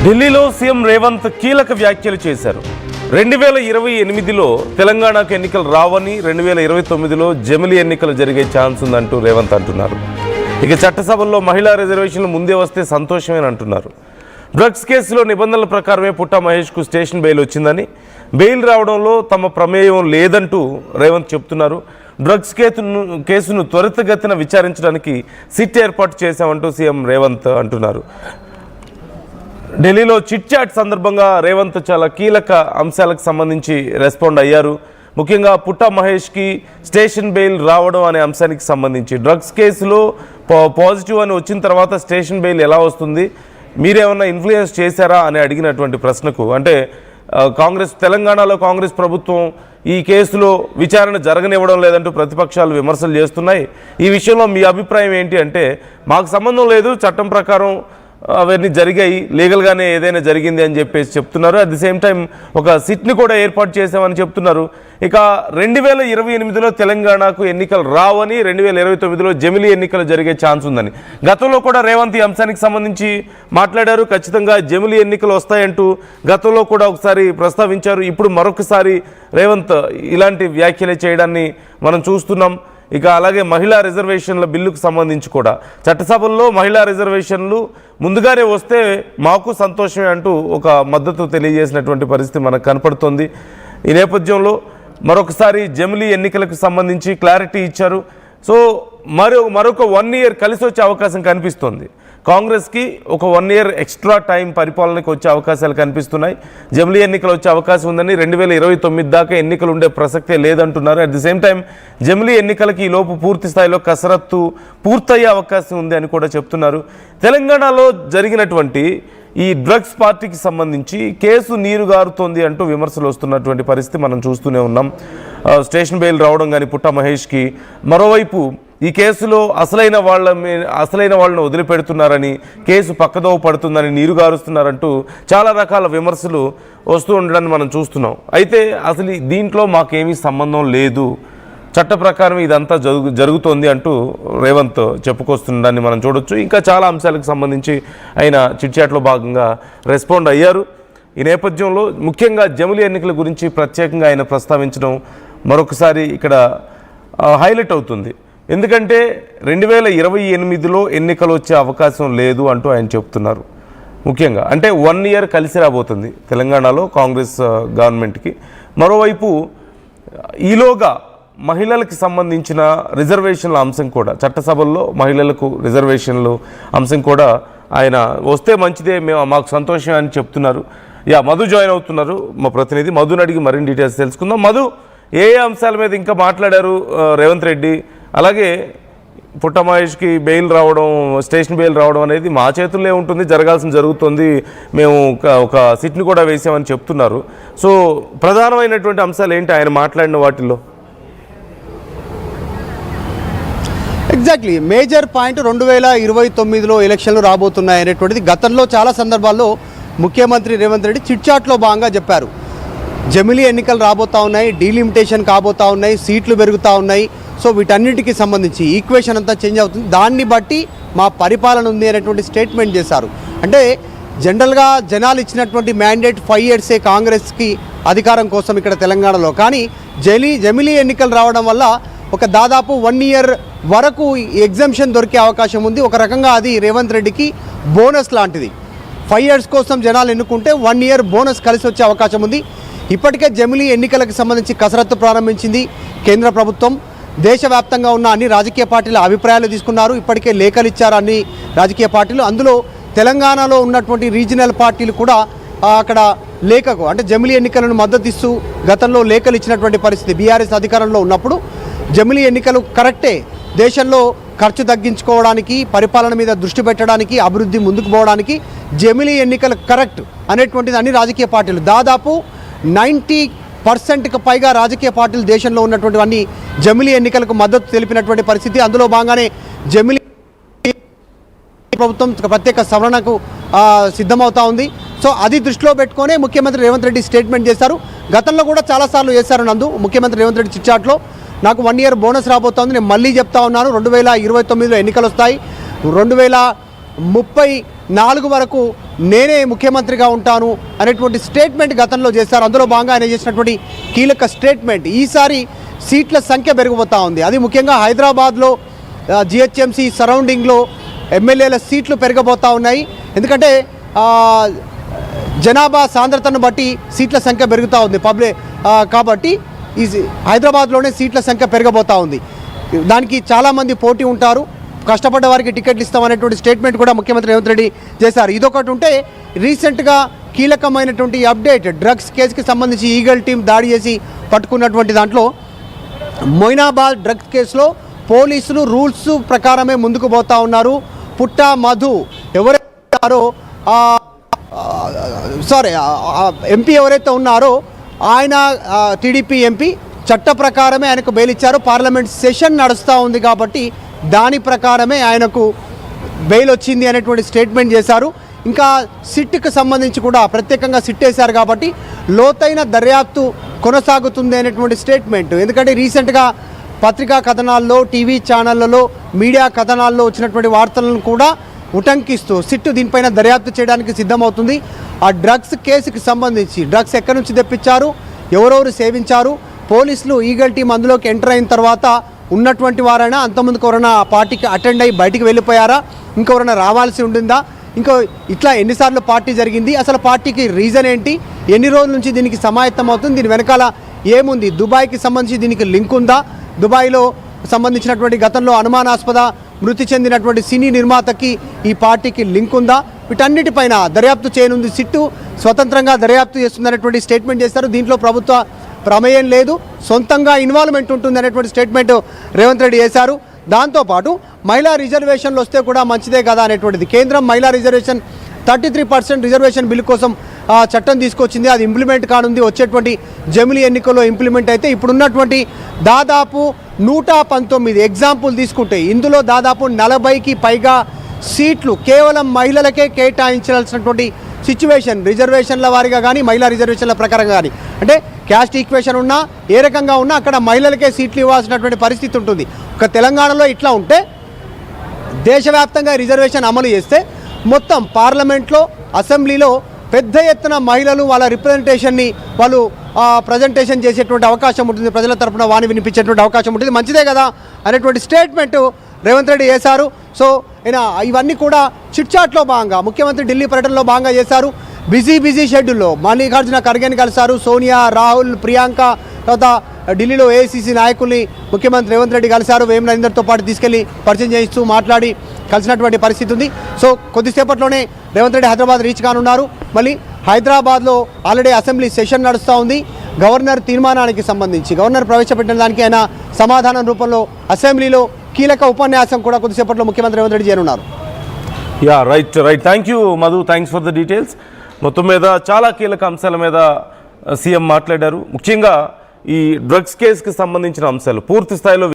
ఢిల్లీలో సీఎం రేవంత్ కీలక వ్యాఖ్యలు చేశారు. 2028లో తెలంగాణకు ఎన్నికలు రావని, 2029లో జమిలీ ఎన్నికలు జరిగే ఛాన్స్ ఉందంటూ రేవంత్ అంటున్నారు. ఇక చట్టసభల్లో మహిళా రిజర్వేషన్లు ముందే వస్తే సంతోషమేని అంటున్నారు. డ్రగ్స్ కేసులో నిబంధనల ప్రకారమే పుట్టా మహేష్కు స్టేషన్ బెయిల్ వచ్చిందని, బెయిల్ రావడంలో తమ ప్రమేయం లేదంటూ రేవంత్ చెప్తున్నారు. డ్రగ్స్ కేసును త్వరితగతిన విచారించడానికి సిట్ ఏర్పాటు చేశామంటూ సీఎం రేవంత్ అంటున్నారు. ఢిల్లీలో చిట్ చాట్ సందర్భంగా రేవంత్ చాలా కీలక అంశాలకు సంబంధించి రెస్పాండ్ అయ్యారు. ముఖ్యంగా పుట్టా మహేష్కి స్టేషన్ బెయిల్ రావడం అనే అంశానికి సంబంధించి, డ్రగ్స్ కేసులో పాజిటివ్ అని వచ్చిన తర్వాత స్టేషన్ బెయిల్ ఎలా వస్తుంది, మీరేమన్నా ఇన్ఫ్లుయెన్స్ చేశారా అని అడిగినటువంటి ప్రశ్నకు, అంటే తెలంగాణలో కాంగ్రెస్ ప్రభుత్వం ఈ కేసులో విచారణ జరగనివ్వడం లేదంటూ ప్రతిపక్షాలు విమర్శలు చేస్తున్నాయి. ఈ విషయంలో మీ అభిప్రాయం ఏంటి అంటే, మాకు సంబంధం లేదు, చట్టం ప్రకారం అవన్నీ జరిగాయి, లీగల్గానే ఏదైనా జరిగింది అని చెప్పేసి చెప్తున్నారు. అట్ ది సేమ్ టైం ఒక సిట్ని కూడా ఏర్పాటు చేసామని చెప్తున్నారు. ఇక 2028లో తెలంగాణకు ఎన్నికలు రావని, 2029లో జమిలీ ఎన్నికలు జరిగే ఛాన్స్ ఉందని గతంలో కూడా రేవంత్ ఈ అంశానికి సంబంధించి మాట్లాడారు. ఖచ్చితంగా జమిలీ ఎన్నికలు వస్తాయంటూ గతంలో కూడా ఒకసారి ప్రస్తావించారు. ఇప్పుడు మరొకసారి రేవంత్ ఇలాంటి వ్యాఖ్యలు చేయడాన్ని మనం చూస్తున్నాం. ఇక అలాగే మహిళా రిజర్వేషన్ల బిల్లుకు సంబంధించి కూడా చట్టసభల్లో మహిళా రిజర్వేషన్లు ముందుగానే వస్తే మాకు సంతోషమే అంటూ ఒక మద్దతు తెలియజేసినటువంటి పరిస్థితి మనకు కనపడుతోంది. ఈ నేపథ్యంలో మరొకసారి జమిలీ ఎన్నికలకు సంబంధించి క్లారిటీ ఇచ్చారు. సో మరొక 1 year కలిసి వచ్చే అవకాశం కనిపిస్తోంది. కాంగ్రెస్కి ఒక 1 year ఎక్స్ట్రా టైం పరిపాలనకు వచ్చే అవకాశాలు కనిపిస్తున్నాయి. జమిలీ ఎన్నికలు వచ్చే అవకాశం ఉందని, 2029 దాకా ఎన్నికలు ఉండే ప్రసక్తే లేదంటున్నారు. అట్ ది సేమ్ టైం జమిలీ ఎన్నికలకి ఈ లోపు పూర్తి స్థాయిలో కసరత్తు పూర్తయ్యే అవకాశం ఉంది అని కూడా చెప్తున్నారు. తెలంగాణలో జరిగినటువంటి ఈ డ్రగ్స్ పార్టీకి సంబంధించి కేసు నీరుగారుతోంది అంటూ విమర్శలు వస్తున్నటువంటి పరిస్థితి మనం చూస్తూనే ఉన్నాం. స్టేషన్ బెయిల్ రావడం కానీ పుట్టా మహేష్కి, మరోవైపు ఈ కేసులో అసలైన వాళ్ళని వదిలిపెడుతున్నారని, కేసు పక్కదోవ పడుతుందని నీరుగారుస్తున్నారంటూ చాలా రకాల విమర్శలు వస్తూ ఉండడాన్ని మనం చూస్తున్నాం. అయితే అసలు దీంట్లో మాకేమీ సంబంధం లేదు, చట్ట ప్రకారం ఇదంతా జరుగుతోంది అంటూ రేవంత్ చెప్పుకొస్తుండడాన్ని మనం చూడొచ్చు. ఇంకా చాలా అంశాలకు సంబంధించి ఆయన చిట్చాట్లో భాగంగా రెస్పాండ్ అయ్యారు. ఈ నేపథ్యంలో ముఖ్యంగా జమిలీ ఎన్నికల గురించి ప్రత్యేకంగా ఆయన ప్రస్తావించడం మరొకసారి ఇక్కడ హైలైట్ అవుతుంది. ఎందుకంటే 2028లో ఎన్నికలు వచ్చే అవకాశం లేదు అంటూ ఆయన చెప్తున్నారు. ముఖ్యంగా అంటే 1 year కలిసి రాబోతుంది తెలంగాణలో కాంగ్రెస్ గవర్నమెంట్కి. మరోవైపు ఈలోగా మహిళలకు సంబంధించిన రిజర్వేషన్ల అంశం కూడా, చట్టసభల్లో మహిళలకు రిజర్వేషన్లు అంశం కూడా ఆయన వస్తే మంచిదే, మాకు సంతోషం అని చెప్తున్నారు. మధు జాయిన్ అవుతున్నారు, మా ప్రతినిధి మధుని అడిగి మరిన్ని డీటెయిల్స్ తెలుసుకుందాం. మధు, ఏ అంశాల మీద ఇంకా మాట్లాడారు రేవంత్ రెడ్డి? అలాగే పుట్టా మహేష్కి బెయిల్ రావడం, స్టేషన్ బెయిల్ రావడం అనేది మా చేతుల్లో ఉంటుంది, జరుగుతుంది, మేము ఒక సిట్ని కూడా వేసామని చెప్తున్నారు. సో ప్రధానమైనటువంటి అంశాలు ఏంటి ఆయన మాట్లాడిన వాటిల్లో? ఎగ్జాక్ట్లీ మేజర్ పాయింట్ 2029లో ఎలక్షన్లు రాబోతున్నాయి అనేటువంటిది గతంలో చాలా సందర్భాల్లో ముఖ్యమంత్రి రేవంత్ రెడ్డి చిట్చాట్లో భాగంగా చెప్పారు. జమిలీ ఎన్నికలు రాబోతూ ఉన్నాయి, డీలిమిటేషన్ కాబోతూ ఉన్నాయి, సీట్లు పెరుగుతూ ఉన్నాయి. సో వీటన్నిటికీ సంబంధించి ఈక్వేషన్ అంతా చేంజ్ అవుతుంది, దాన్ని బట్టి మా పరిపాలన ఉంది అనేటువంటి స్టేట్మెంట్ చేశారు. అంటే జనరల్గా జనాలు ఇచ్చినటువంటి మ్యాండేట్ 5 years కాంగ్రెస్కి అధికారం కోసం ఇక్కడ తెలంగాణలో. కానీ జమిలీ ఎన్నికలు రావడం వల్ల ఒక దాదాపు 1 year వరకు ఎగ్జంప్షన్ దొరికే అవకాశం ఉంది. ఒక రకంగా అది రేవంత్ రెడ్డికి బోనస్ లాంటిది. 5 years కోసం జనాలు ఎన్నుకుంటే 1 year బోనస్ కలిసి వచ్చే అవకాశం ఉంది. ఇప్పటికే జమిలీ ఎన్నికలకు సంబంధించి కసరత్తు ప్రారంభించింది కేంద్ర ప్రభుత్వం. దేశవ్యాప్తంగా ఉన్న అన్ని రాజకీయ పార్టీల అభిప్రాయాలు తీసుకున్నారు. ఇప్పటికే లేఖలు ఇచ్చారు అన్ని రాజకీయ పార్టీలు. అందులో తెలంగాణలో ఉన్నటువంటి రీజనల్ పార్టీలు కూడా అక్కడ లేఖకు, అంటే జమిలీ ఎన్నికలను మద్దతు ఇస్తూ గతంలో లేఖలు ఇచ్చినటువంటి పరిస్థితి. బీఆర్ఎస్ అధికారంలో ఉన్నప్పుడు జమిలీ ఎన్నికలు కరెక్టే, దేశంలో ఖర్చు తగ్గించుకోవడానికి, పరిపాలన మీద దృష్టి పెట్టడానికి, అభివృద్ధి ముందుకు పోవడానికి జమిలీ ఎన్నికలు కరెక్ట్ అనేటువంటిది అన్ని రాజకీయ పార్టీలు, దాదాపు 90%కు పైగా రాజకీయ పార్టీలు దేశంలో ఉన్నటువంటి అన్ని జమిలీ ఎన్నికలకు మద్దతు తెలిపినటువంటి పరిస్థితి. అందులో భాగంగానే జమిలీ ప్రభుత్వం ప్రత్యేక సవరణకు సిద్ధమవుతా ఉంది. సో అది దృష్టిలో పెట్టుకునే ముఖ్యమంత్రి రేవంత్ రెడ్డి స్టేట్మెంట్ చేశారు. గతంలో కూడా చాలాసార్లు చేశారు నందు ముఖ్యమంత్రి రేవంత్ రెడ్డి చిట్చాట్లో. నాకు 1 year బోనస్ రాబోతోంది, నేను మళ్ళీ చెప్తా ఉన్నాను, 2029లో ఎన్నికలు వస్తాయి, 2030 4 వరకు నేనే ముఖ్యమంత్రిగా ఉంటాను అనేటువంటి స్టేట్మెంట్ గతంలో చేశారు. అందులో భాగంగా ఆయన చేసినటువంటి కీలక స్టేట్మెంట్ ఈసారి సీట్ల సంఖ్య పెరిగిపోతూ ఉంది. అది ముఖ్యంగా హైదరాబాద్లో జిహెచ్ఎంసీ సరౌండింగ్లో ఎమ్మెల్యేల సీట్లు పెరగబోతూ ఉన్నాయి. ఎందుకంటే జనాభా సాంద్రతను బట్టి సీట్ల సంఖ్య పెరుగుతూ ఉంది కాబట్టి ఈ హైదరాబాద్లోనే సీట్ల సంఖ్య పెరగబోతూ ఉంది. దానికి చాలామంది పోటీ ఉంటారు, కష్టపడ్డ వారికి టికెట్లు ఇస్తామనేటువంటి స్టేట్మెంట్ కూడా ముఖ్యమంత్రి రేవంత్ రెడ్డి చేశారు. ఇదొకటి ఉంటే రీసెంట్గా కీలకమైనటువంటి అప్డేట్ డ్రగ్స్ కేసుకి సంబంధించి ఈగల్ టీం దాడి చేసి పట్టుకున్నటువంటి దాంట్లో మొయినాబాద్ డ్రగ్స్ కేసులో పోలీసులు రూల్స్ ప్రకారమే ముందుకు పోతా ఉన్నారు. పుట్ట మధు ఎవరైతే ఎంపీ ఎవరైతే ఉన్నారో ఆయన టీడీపీ ఎంపీ చట్ట ప్రకారమే ఆయనకు బెయిల్ ఇచ్చారు. పార్లమెంట్ సెషన్ నడుస్తూ ఉంది కాబట్టి దాని ప్రకారమే ఆయనకు బెయిల్ వచ్చింది అనేటువంటి స్టేట్మెంట్ చేశారు. ఇంకా సిట్కి సంబంధించి కూడా ప్రత్యేకంగా సిట్ వేశారు కాబట్టి లోతైన దర్యాప్తు కొనసాగుతుంది అనేటువంటి స్టేట్మెంట్. ఎందుకంటే రీసెంట్గా పత్రికా కథనాల్లో, టీవీ ఛానళ్లలో, మీడియా కథనాల్లో వచ్చినటువంటి వార్తలను కూడా ఉటంకిస్తూ సిట్టు దీనిపైన దర్యాప్తు చేయడానికి సిద్ధమవుతుంది. ఆ డ్రగ్స్ కేసుకి సంబంధించి డ్రగ్స్ ఎక్కడి నుంచి తెప్పించారు, ఎవరెవరు సేవించారు, పోలీసులు ఈగల్ టీం అందులోకి ఎంటర్ అయిన తర్వాత ఉన్నటువంటి వారైనా అంతకుముందుకు ఎవరైనా పార్టీకి అటెండ్ అయ్యి బయటికి వెళ్ళిపోయారా, ఇంకెవరైనా రావాల్సి ఉండిందా, ఇంకో ఇట్లా ఎన్నిసార్లు పార్టీ జరిగింది, అసలు పార్టీకి రీజన్ ఏంటి, ఎన్ని రోజుల నుంచి దీనికి సమాయత్తం అవుతుంది, దీని వెనకాల ఏముంది, దుబాయ్కి సంబంధించి దీనికి లింక్ ఉందా, దుబాయ్లో సంబంధించినటువంటి గతంలో అనుమానాస్పద మృతి చెందినటువంటి సినీ నిర్మాతకి ఈ పార్టీకి లింక్ ఉందా, వీటన్నిటిపైన దర్యాప్తు చేయనుంది సిట్టు. స్వతంత్రంగా దర్యాప్తు చేస్తుందనేటువంటి స్టేట్మెంట్ చేస్తారు. దీంట్లో ప్రభుత్వ ప్రమేయం లేదు, సొంతంగా ఇన్వాల్వ్మెంట్ ఉంటుంది అనేటువంటి స్టేట్మెంట్ రేవంత్ రెడ్డి చేశారు. దాంతోపాటు మహిళా రిజర్వేషన్లు వస్తే కూడా మంచిదే కదా అనేటువంటిది. కేంద్రం మహిళా రిజర్వేషన్ 33% రిజర్వేషన్ బిల్లు కోసం చట్టం తీసుకొచ్చింది. అది ఇంప్లిమెంట్ కానుంది. వచ్చేటువంటి జమిలీ ఎన్నికల్లో ఇంప్లిమెంట్ అయితే ఇప్పుడున్నటువంటి దాదాపు 119 ఎగ్జాంపుల్ తీసుకుంటే ఇందులో దాదాపు 40కి పైగా సీట్లు కేవలం మహిళలకే కేటాయించాల్సినటువంటి సిచ్యువేషన్, రిజర్వేషన్ల వారీగా కానీ మహిళా రిజర్వేషన్ల ప్రకారం కానీ, అంటే క్యాస్ట్ ఈక్వేషన్ ఉన్నా ఏ రకంగా ఉన్నా అక్కడ మహిళలకే సీట్లు ఇవ్వాల్సినటువంటి పరిస్థితి ఉంటుంది. ఒక తెలంగాణలో ఇట్లా ఉంటే దేశవ్యాప్తంగా రిజర్వేషన్ అమలు చేస్తే మొత్తం పార్లమెంట్లో, అసెంబ్లీలో పెద్ద ఎత్తున మహిళలు వాళ్ళ రిప్రజెంటేషన్ని వాళ్ళు ప్రజెంటేషన్ చేసేటువంటి అవకాశం ఉంటుంది, ప్రజల తరపున వాణి వినిపించేటువంటి అవకాశం ఉంటుంది. మంచిదే కదా అనేటువంటి స్టేట్మెంట్ రేవంత్ రెడ్డి చేశారు. సో ఇవన్నీ కూడా చిట్చాట్లో భాగంగా ముఖ్యమంత్రి ఢిల్లీ పర్యటనలో భాగంగా చేశారు. బిజీ షెడ్యూల్లో మల్లికార్జున ఖర్గేని కలిశారు. సోనియా, రాహుల్, ప్రియాంక, తర్వాత ఢిల్లీలో ఏఐసీసీ నాయకుల్ని ముఖ్యమంత్రి రేవంత్ రెడ్డి కలిశారు. వేం నరేందర్తో పాటు తీసుకెళ్లి పరిచయం చేయిస్తూ మాట్లాడి కలిసినటువంటి పరిస్థితి ఉంది. సో కొద్దిసేపట్లోనే రేవంత్ రెడ్డి హైదరాబాద్ రీచ్ కానున్నారు. మళ్ళీ హైదరాబాద్లో ఆల్రెడీ అసెంబ్లీ సెషన్ నడుస్తూ ఉంది. గవర్నర్ తీర్మానానికి సంబంధించి గవర్నర్ ప్రవేశపెట్టిన దానికి ఆయన సమాధానం రూపంలో అసెంబ్లీలో కీలక ఉపన్యాసం కూడా కొద్దిసేపట్లో ముఖ్యమంత్రి రేవంత్ రెడ్డి చేయనున్నారు. Yeah right thank you Madhu, thanks for the details. మొత్తం మీద చాలా కీలక అంశాల మీద సీఎం మాట్లాడారు. ముఖ్యంగా ఈ డ్రగ్స్ కేసుకి సంబంధించిన అంశాలు పూర్తి స్థాయిలో